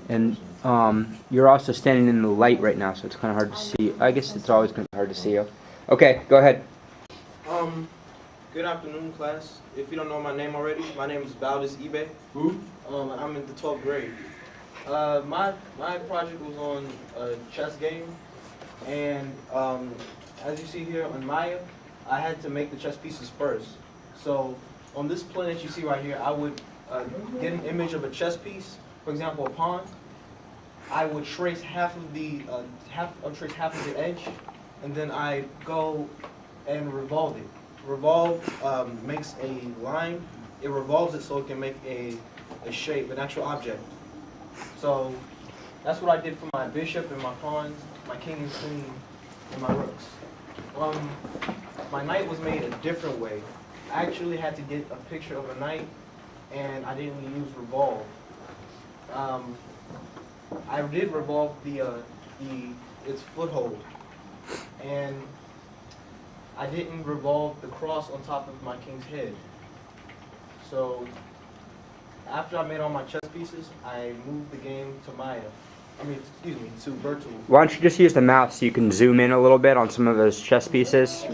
And you're also standing in the light right now, so it's kind of hard to see. I guess it's always going to be hard to see you. Okay, go ahead. Good afternoon, class. If you don't know my name already, my name is Valdis Ibeh. I'm in the 12th grade. My project was on a chess game, and as you see here on Maya, I had to make the chess pieces first. So on this plan that you see right here, I would get an image of a chess piece, for example, a pawn. I would trace half of the edge, and then I go and revolve it. Revolve makes a line. It revolves it so it can make a shape, an actual object. So that's what I did for my bishop and my pawns, my king and queen, and my rooks. My knight was made a different way. I actually had to get a picture of a knight, and I didn't use revolve. I did revolve its foothold, and I didn't revolve the cross on top of my king's head. So after I made all my chess pieces, I moved the game to to virtual. Why don't you just use the mouse so you can zoom in a little bit on some of those chess pieces?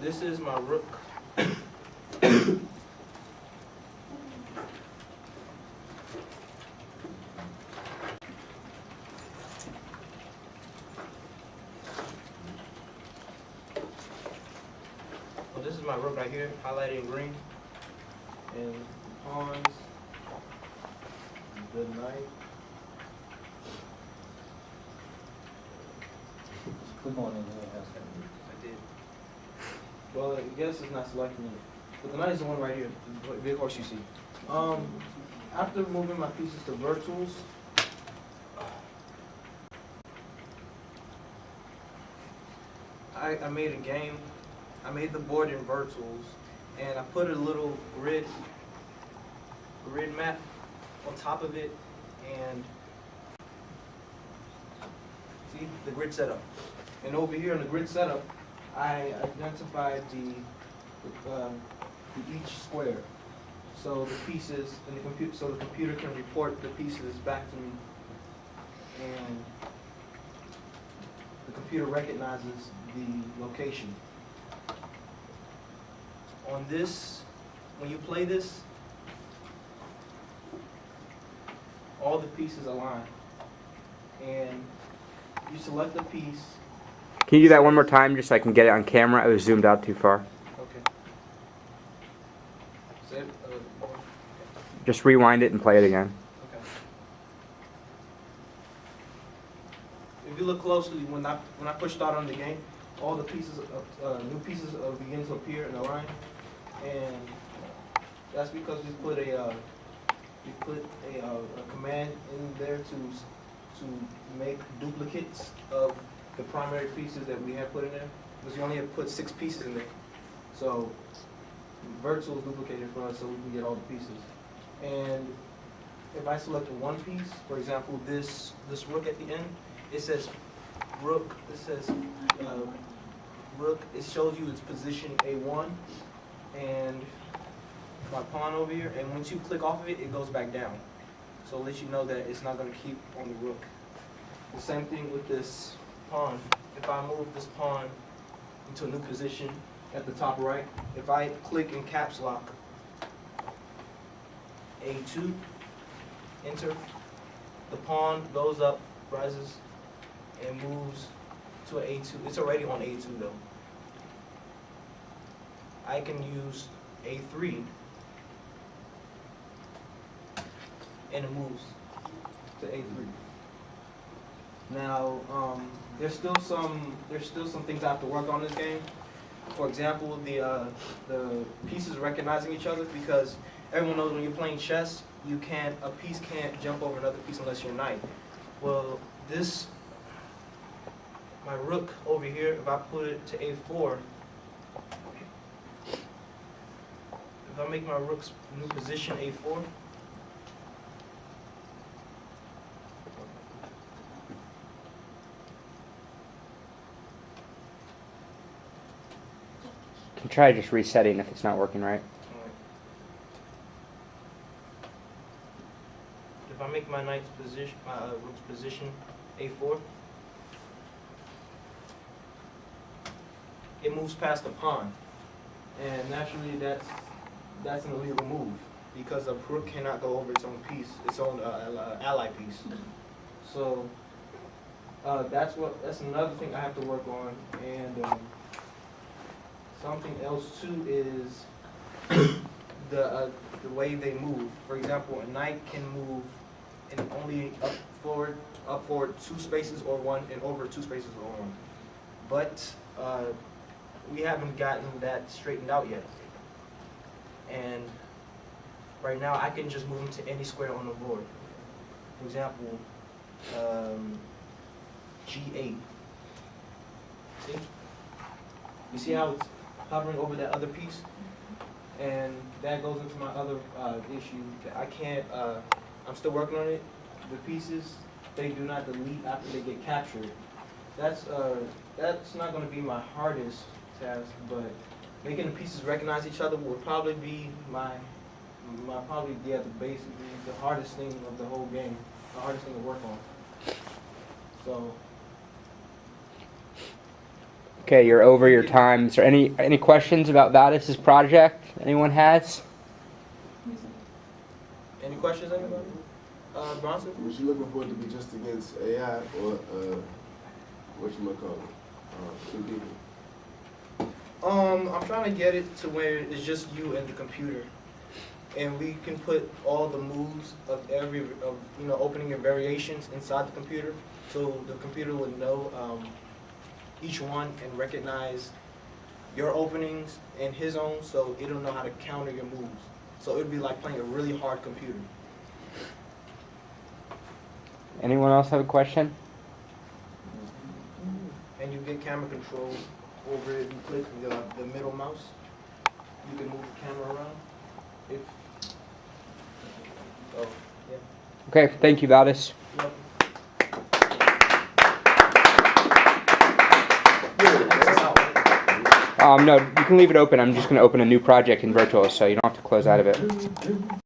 This is my rook. Well, this is my rook right here, highlighted in green. And pawns, the knight. Just click on it and it has that. I did. Well, I guess it's not selecting it. But the knight is the one right here, the big horse you see. After moving my pieces to virtuals, I made a game. I made the board in virtuals, and I put a little grid map on top of it, and see the grid setup. And over here in the grid setup, I identified each square. So the pieces in the computer, so the computer can report the pieces back to me, and the computer recognizes the location. On this, when you play this, all the pieces align, and you select a piece. Can you do that one more time just so I can get it on camera? I was zoomed out too far. Okay. Save, Just rewind it and play it again. okay. If you look closely, when I push start on the game, all the pieces, new pieces begin to appear in a line, and that's because we put a command in there to make duplicates of the primary pieces that we have put in there, because we only have put 6 pieces in there. So virtual is duplicated for us so we can get all the pieces. And if I select one piece, for example, this rook at the end, it says rook, rook, it shows you its position A1, and my pawn over here, and once you click off of it, it goes back down. So it lets you know that it's not going to keep on the rook. The same thing with this pawn. If I move this pawn into a new position at the top right, if I click in caps lock A2, enter, the pawn goes up, rises, and moves to an A2. It's already on A2 though. I can use A3, and it moves to A3. Now, there's still some things I have to work on in this game. For example, the pieces recognizing each other, because everyone knows when you're playing chess, a piece can't jump over another piece unless you're a knight. Well, my rook over here, if I put it to A4, if I make my rook's new position A4, You can try just resetting if it's not working right. if I make my knight's position, my rook's position a4, it moves past the pawn, and naturally that's an illegal move because a rook cannot go over its own piece, its own ally piece. So that's another thing I have to work on, and something else too is the way they move. For example, a knight can move in only up forward 2 spaces or 1, and over 2 spaces or 1. But we haven't gotten that straightened out yet. And right now, I can just move him to any square on the board. For example, G8. See? You see how it's hovering over that other piece? And that goes into my other issue. I can't, I'm still working on it. The pieces, they do not delete after they get captured. That's not going to be my hardest task, but making the pieces recognize each other would probably be basically the hardest thing of the whole game, the hardest thing to work on. So. Okay, you're over your time. Is there any questions about Valdis' project anyone has? Any questions, anybody? Bronson? Was you looking for it to be just against AI or whatchamacallit? 2 people? I'm trying to get it to where it's just you and the computer, and we can put all the moves of opening your variations inside the computer, so the computer would know each one and recognize your openings and his own, so it'll know how to counter your moves. So it would be like playing a really hard computer. Anyone else have a question? And you get camera control over it. You click the middle mouse. You can move the camera around. Yeah. Okay, thank you, Valdis. Yep. No, you can leave it open. I'm just going to open a new project in Virtual, so you don't have to close out of it.